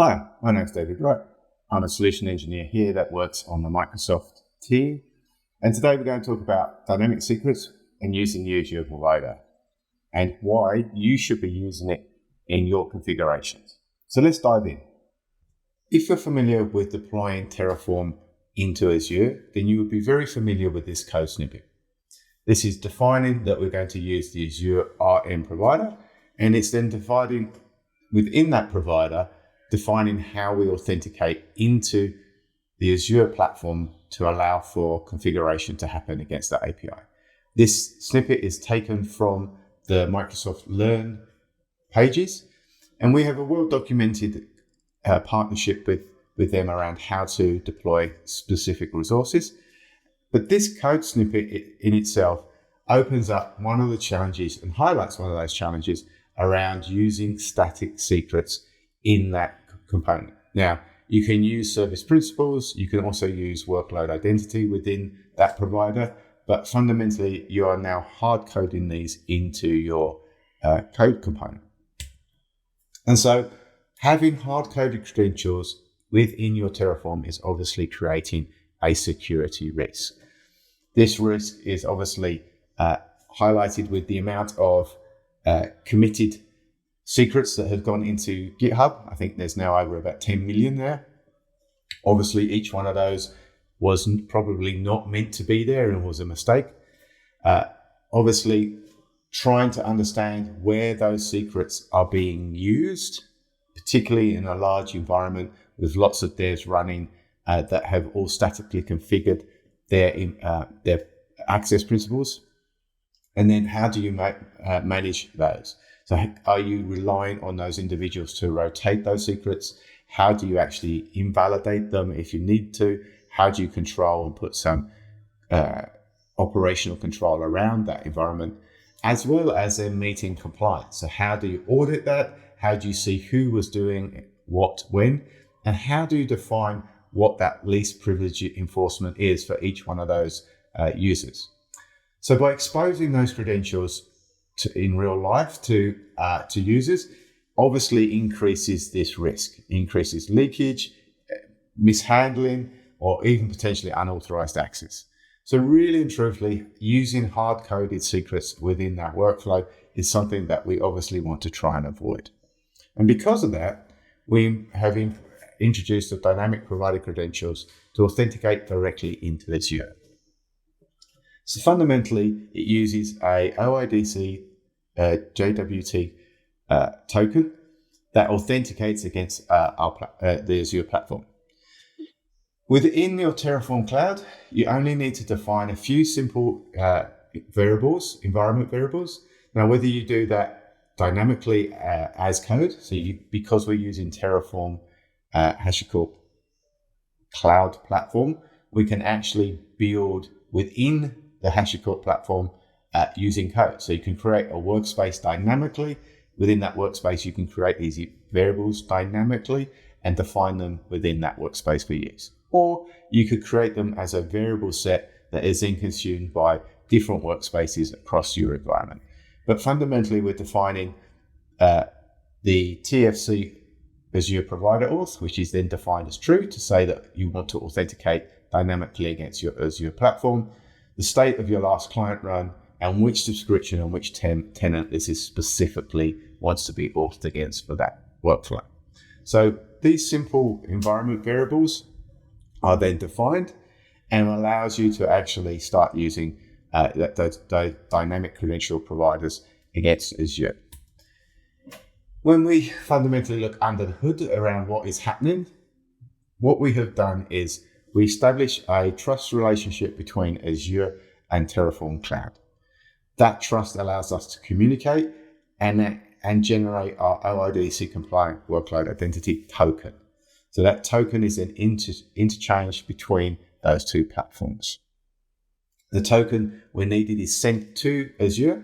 Hi, my name is David Wright. I'm a solution engineer here that works on the Microsoft team. And today we're going to talk about dynamic secrets and using the Azure provider and why you should be using it in your configurations. So let's dive in. If you're familiar with deploying Terraform into Azure, then you would be very familiar with this code snippet. This is defining that we're going to use the Azure RM provider, and it's then dividing within that provider, defining how we authenticate into the Azure platform to allow for configuration to happen against that API. This snippet is taken from the Microsoft Learn pages, and we have a well-documented partnership with them around how to deploy specific resources. But this code snippet in itself opens up one of the challenges and highlights one of those challenges around using static secrets in that component. Now, you can use service principals, you can also use workload identity within that provider, but fundamentally you are now hard coding these into your code component. And so having hard coded credentials within your Terraform is obviously creating a security risk. This risk is obviously highlighted with the amount of committed secrets that have gone into GitHub. I think there's now over about 10 million there. Obviously, each one of those was probably not meant to be there and was a mistake. Obviously, trying to understand where those secrets are being used, particularly in a large environment with lots of devs running that have all statically configured their access principals. And then how do you manage those? So are you relying on those individuals to rotate those secrets? How do you actually invalidate them if you need to? How do you control and put some operational control around that environment, as well as then meeting compliance? So how do you audit that? How do you see who was doing what, when? And how do you define what that least privilege enforcement is for each one of those users? So by exposing those credentials in real life to users, obviously increases this risk, increases leakage, mishandling, or even potentially unauthorized access. So really and truthfully, using hard-coded secrets within that workflow is something that we obviously want to try and avoid. And because of that, we have introduced the dynamic provider credentials to authenticate directly into Azure. So fundamentally, it uses a OIDC JWT token that authenticates against the Azure platform. Within your Terraform cloud, you only need to define a few simple variables, environment variables. Now, whether you do that dynamically as code, so because we're using Terraform HashiCorp cloud platform, we can actually build within the HashiCorp platform using code. So you can create a workspace dynamically. Within that workspace, you can create these variables dynamically and define them within that workspace for use. Or you could create them as a variable set that is then consumed by different workspaces across your environment. But fundamentally, we're defining the TFC Azure provider auth, which is then defined as true to say that you want to authenticate dynamically against your Azure platform, the state of your last client run, and which subscription and which tenant this is specifically wants to be authed against for that workflow. So these simple environment variables are then defined and allows you to actually start using those dynamic credential providers against Azure. When we fundamentally look under the hood around what is happening, what we have done is we establish a trust relationship between Azure and Terraform Cloud. That trust allows us to communicate and generate our OIDC compliant workload identity token. So that token is then interchanged between those two platforms. The token, when needed, is sent to Azure,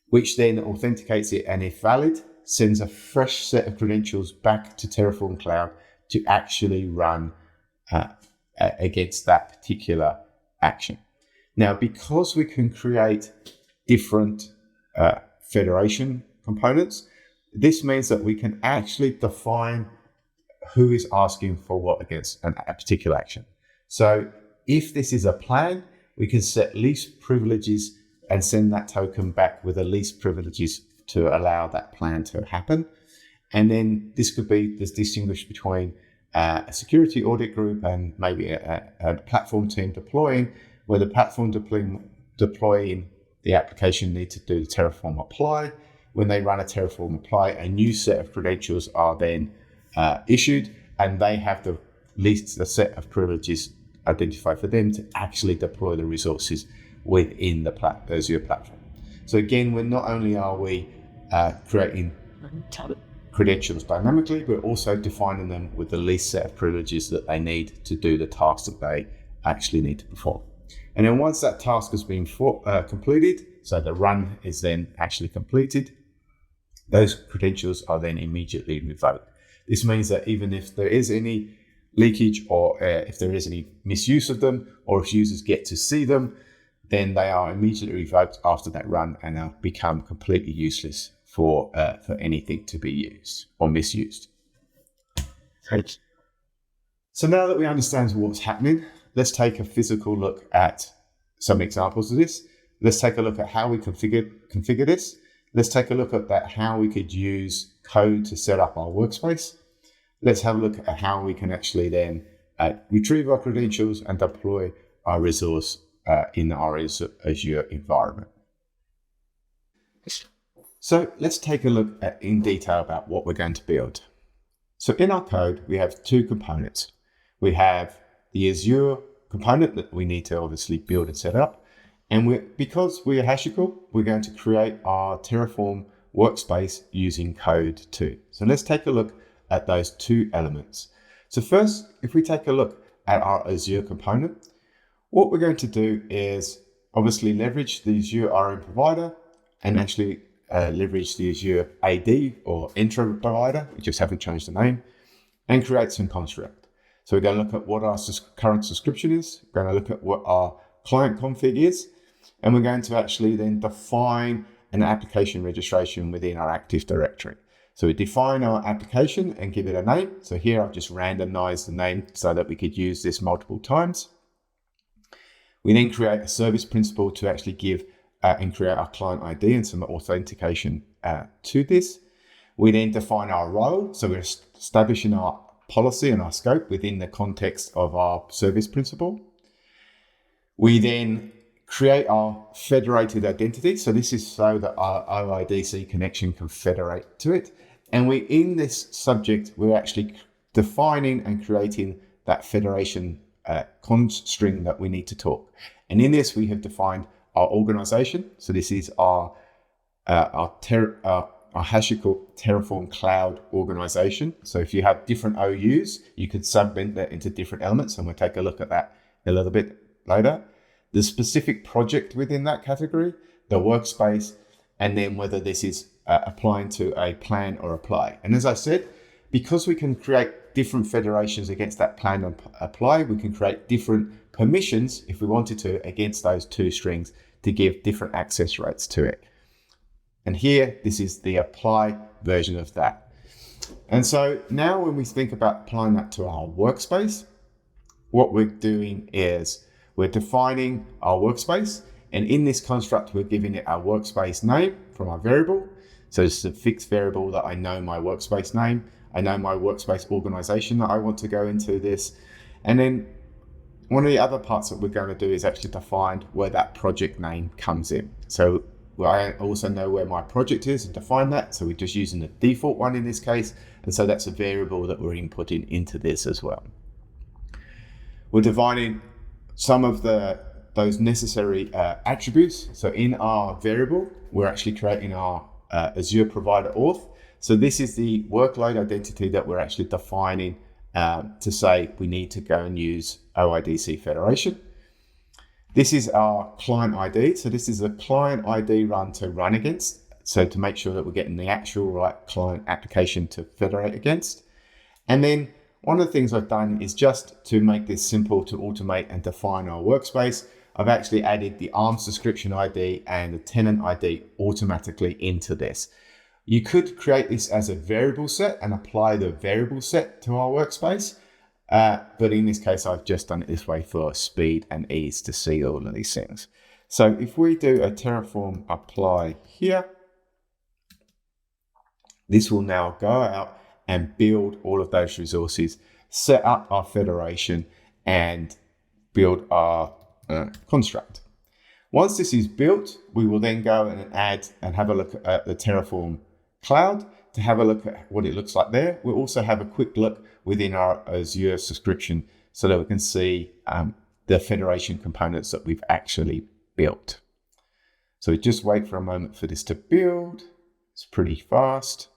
which then authenticates it, and if valid, sends a fresh set of credentials back to Terraform Cloud to actually run against that particular action. Now, because we can create different federation components, this means that we can actually define who is asking for what against a particular action. So if this is a plan, we can set least privileges and send that token back with the least privileges to allow that plan to happen. And then this could be distinguished between a security audit group and maybe a platform team deploying, where the platform deploying the application need to do the Terraform apply. When they run a Terraform apply, a new set of credentials are then issued, and they have the set of privileges identified for them to actually deploy the resources within the Azure platform. So again, not only are we creating credentials dynamically, but also defining them with the least set of privileges that they need to do the tasks that they actually need to perform. And then once that task has been completed, so the run is then actually completed, those credentials are then immediately revoked. This means that even if there is any leakage or if there is any misuse of them, or if users get to see them, then they are immediately revoked after that run and now become completely useless for anything to be used or misused. Right. So now that we understand what's happening, let's take a physical look at some examples of this. Let's take a look at how we configure this. Let's take a look at how we could use code to set up our workspace. Let's have a look at how we can actually then retrieve our credentials and deploy our resource in our Azure environment. So let's take a look in detail about what we're going to build. So in our code, we have two components. We have the Azure component that we need to obviously build and set up. And because we are HashiCorp, we're going to create our Terraform workspace using code too. So let's take a look at those two elements. So first, if we take a look at our Azure component, what we're going to do is obviously leverage the Azure RM provider and actually leverage the Azure AD or Entra provider, we just haven't changed the name, and create some construct. So we're going to look at what our current subscription is, we're going to look at what our client config is, and we're going to actually then define an application registration within our Active Directory. So we define our application and give it a name. So here I've just randomized the name so that we could use this multiple times. We then create a service principal to actually give and create our client ID and some authentication to this. We then define our role. So we're establishing our policy and our scope within the context of our service principal. We then create our federated identity. So this is so that our OIDC connection can federate to it. And in this subject, we're actually defining and creating that federation const string that we need to talk. And in this, we have defined our organization. So this is our HashiCorp Terraform Cloud organization. So if you have different OUs, you could segment that into different elements, and we'll take a look at that a little bit later. The specific project within that category, the workspace, and then whether this is applying to a plan or apply. And as I said, because we can create different federations against that plan and apply, we can create different permissions, if we wanted to, against those two strings to give different access rates to it. And here, this is the apply version of that. And so now when we think about applying that to our workspace, what we're doing is we're defining our workspace. And in this construct, we're giving it our workspace name from our variable. So it's a fixed variable that I know my workspace name. I know my workspace organization that I want to go into this. And then one of the other parts that we're going to do is actually define where that project name comes in. So I also know where my project is and define that. So we're just using the default one in this case. And so that's a variable that we're inputting into this as well. We're defining some of those necessary attributes. So in our variable, we're actually creating our Azure provider auth. So this is the workload identity that we're actually defining to say we need to go and use OIDC federation. This is our client ID. So this is a client ID run to run against. So to make sure that we're getting the actual right client application to federate against. And then one of the things I've done is just to make this simple to automate and define our workspace, I've actually added the ARM subscription ID and the tenant ID automatically into this. You could create this as a variable set and apply the variable set to our workspace. But in this case, I've just done it this way for speed and ease to see all of these things. So if we do a Terraform apply here, this will now go out and build all of those resources, set up our federation, and build our construct. Once this is built, we will then go and add and have a look at the Terraform cloud to have a look at what it looks like there. We'll also have a quick look within our Azure subscription so that we can see the federation components that we've actually built. So just wait for a moment for this to build. It's pretty fast.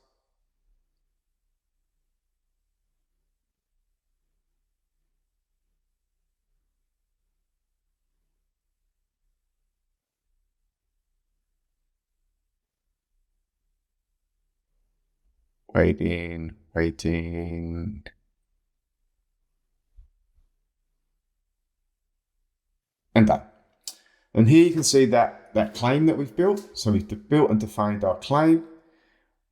Waiting. And done. And here you can see that claim that we've built. So we've built and defined our claim.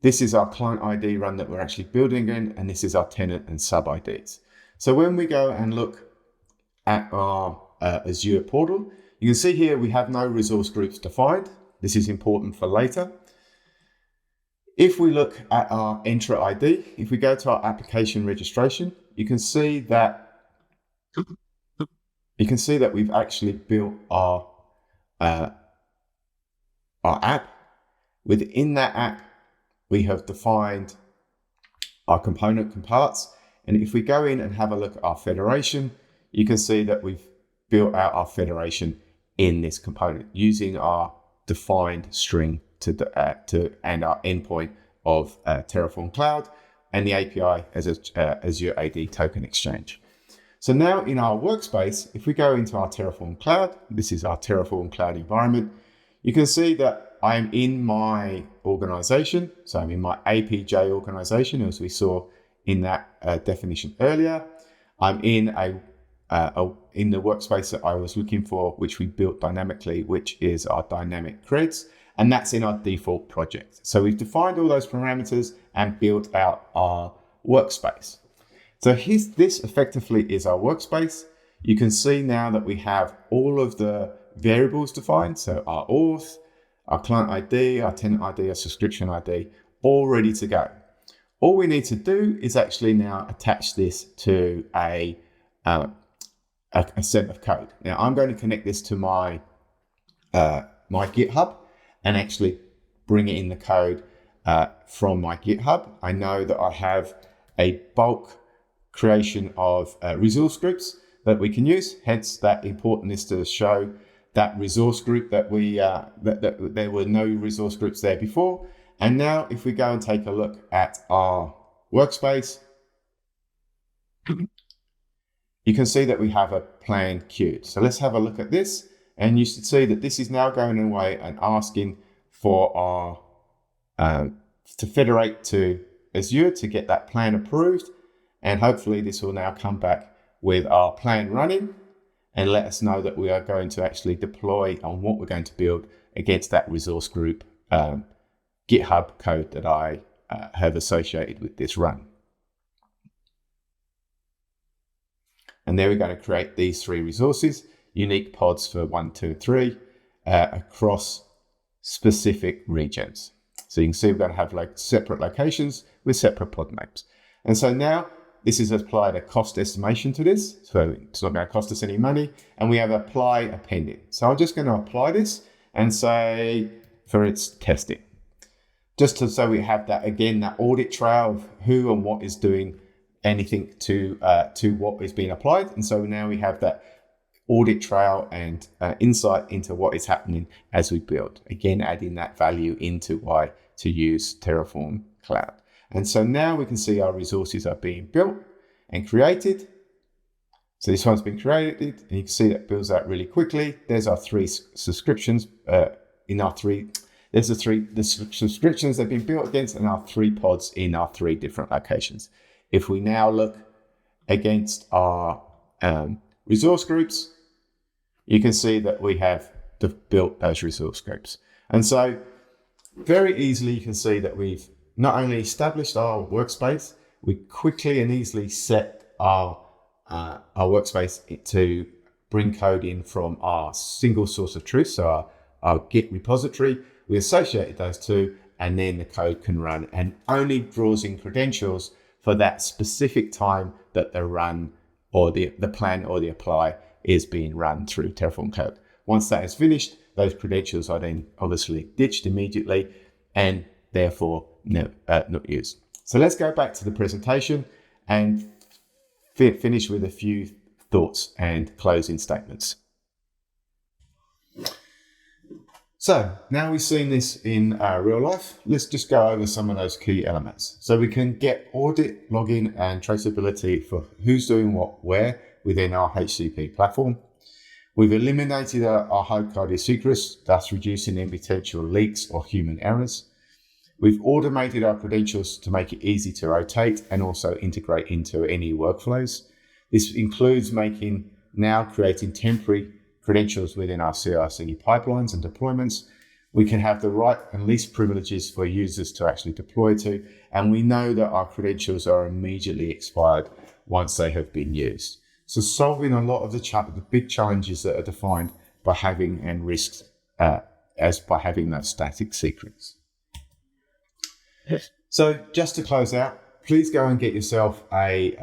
This is our client ID run that we're actually building in, and this is our tenant and sub IDs. So when we go and look at our Azure portal, you can see here we have no resource groups defined. This is important for later. If we look at our Entra ID, if we go to our application registration, you can see that we've actually built our app. Within that app, we have defined our component parts. And if we go in and have a look at our federation, you can see that we've built out our federation in this component using our defined string and our endpoint of Terraform Cloud and the API as Azure AD token exchange. So now in our workspace, if we go into our Terraform Cloud, this is our Terraform Cloud environment, you can see that I am in my organization. So I'm in my APJ organization, as we saw in that definition earlier. I'm in in the workspace that I was looking for, which we built dynamically, which is our dynamic creds, and that's in our default project. So we've defined all those parameters and built out our workspace. So this effectively is our workspace. You can see now that we have all of the variables defined. So our auth, our client ID, our tenant ID, our subscription ID, all ready to go. All we need to do is actually now attach this to a set of code. Now I'm going to connect this to my GitHub and actually bring it in the code from my GitHub. I know that I have a bulk creation of resource groups that we can use. Hence, that importance to show that resource group that we that there were no resource groups there before. And now, if we go and take a look at our workspace, you can see that we have a plan queued. So let's have a look at this. And you should see that this is now going away and asking for our to federate to Azure to get that plan approved. And hopefully this will now come back with our plan running and let us know that we are going to actually deploy on what we're going to build against that resource group GitHub code that I have associated with this run. And there we're going to create these 3 resources, unique pods for 1, 2, 3 across specific regions. So you can see we're going to have like separate locations with separate pod names. And so now this is applied a cost estimation to this. So it's not going to cost us any money. And we have apply appended. So I'm just going to apply this and say for its testing. Just so we have that, again, that audit trail of who and what is doing anything to what is being applied. And so now we have that audit trail and insight into what is happening as we build. Again, adding that value into why to use Terraform Cloud. And so now we can see our resources are being built and created. So this one's been created, and you can see that builds out really quickly. There's our 3 subscriptions in our 3. There's the subscriptions that have been built against and our 3 pods in our 3 different locations. If we now look against our resource groups, you can see that we have built those resource groups. And so very easily you can see that we've not only established our workspace, we quickly and easily set our workspace to bring code in from our single source of truth, so our Git repository. We associated those two, and then the code can run and only draws in credentials for that specific time that the run or the plan or the apply is being run through Terraform code. Once that is finished, those credentials are then obviously ditched immediately and therefore not used. So let's go back to the presentation and finish with a few thoughts and closing statements. So now we've seen this in real life, let's just go over some of those key elements. So we can get audit, login, and traceability for who's doing what where within our HCP platform. We've eliminated our hard-coded secrets, thus reducing any potential leaks or human errors. We've automated our credentials to make it easy to rotate and also integrate into any workflows. This includes creating temporary credentials within our CI/CD pipelines and deployments. We can have the right and least privileges for users to actually deploy to, and we know that our credentials are immediately expired once they have been used. So solving a lot of the big challenges that are defined by having and risks by having those static secrets. So just to close out, please go and get yourself a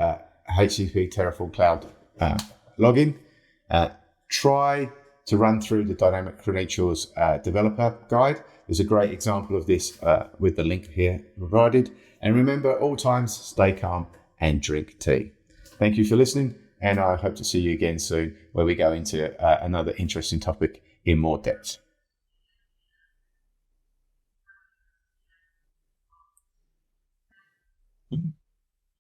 HCP Terraform Cloud login. Try to run through the dynamic credentials developer guide. There's a great example of this with the link here provided. And remember, at all times, stay calm and drink tea. Thank you for listening, and I hope to see you again soon where we go into another interesting topic in more depth. Mm-hmm.